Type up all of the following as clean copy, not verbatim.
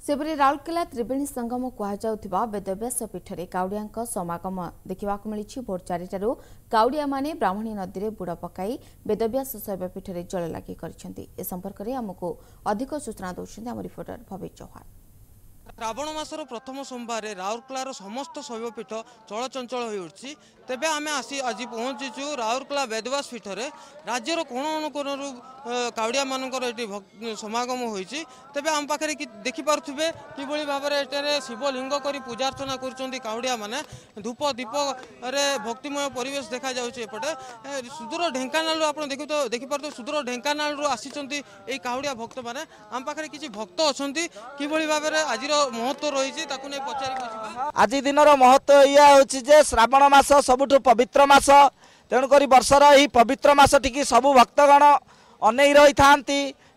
सेपरी राउरकेला त्रिवेणी संगम कहुवा वेदव्यास पीठ में काउड़िया समागम देखा मिली। भोर 4टार काउड़िया माने ब्राह्मणी नदी में बुड़ पकाई वेदव्यास शैवपीठ में जल लगी कर संपर्क में आमको अधिक सूचना दौरान आम रिपोर्टर भवेश चौहान। श्रावण मासर प्रथम सोमवार राउरकेलार समस्त शैवपीठ चलचंचल हो उठी। तेबे आमे आसी आज पहुंचीचु राउरकेला वेदव्यास पीठ में। राज्यर कोण अनुकोणरू काउड़िया मानकर ये समागम होइछि। तेबे आम पाखे देखिपे किभली भाव में शिवलिंग कर पूजा अर्चना कर काउड़िया माने धूप दीप रे भक्तिमय परिवेश देखा जाउछि। एपटे सुदूर ढेंकानाल आप देखिपे सुदूर ढेंकानाल आसिचंती ए काउड़िया भक्त माने। आम पाखे किछि भक्त अछंती किभली भाव में आज महत्व रही पचार। आज दिन महत्व या जे श्रावण मास सबुठ पवित्र मास। तेणुक वर्षर यही पवित्र मास टी सबु भक्तगण अनै रही था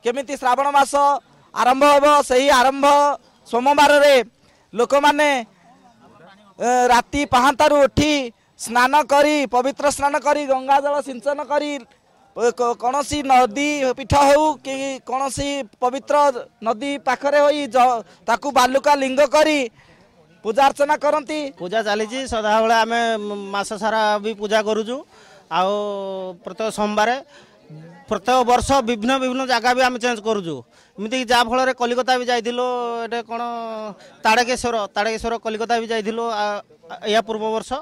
केमिति श्रावण मास आरंभ हो। सही आरंभ सोमवार रे लोक माने राति पहांतारू उठी स्नान करी पवित्र स्नान करी गंगा जल सिंचन करी कौन सी नदी पीठ हो कि कौन सी पवित्र नदी पाखरे होई ताकू बालुका लिंग करी पूजा अर्चना करती। पूजा चली सदा बेले आम मास सारा भी पूजा करुचु। आउ प्रत्येक सोमवार प्रत्येक वर्ष विभिन्न विभिन्न जगह भी आम चेंज करुचु। एमती जहाँफल कलिकता भी जाइलु ये कौन ताड़केश्वर कलिकता भी जाइलु या पूर्व वर्ष।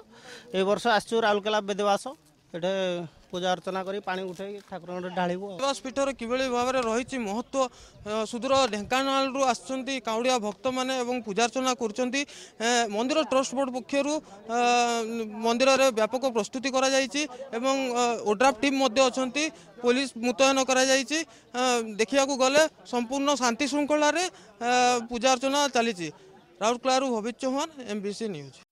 ए वर्ष आसचु राउरकेला वेदव्यास ये पूजा अर्चना करी पानी उठे ठाकुर ढाड़ू। वेदव्यास पीठर किभली भाव में रही महत्व सुदूर ढेंकानाल आसुच्चंती काउड़िया भक्त माने एवं पूजा अर्चना करचंती। मंदिर ट्रस्ट बोर्ड पक्षर मंदिर रे व्यापक प्रस्तुति करा जायछि एवं ओड्राफ टीम मध्य अछंती पुलिस मुतयन करा जायछि। देखिया को गले संपूर्ण शांति श्रृंखला रे पूजा अर्चना चली। Rourkela Bhavesh Chauhan, MBC news.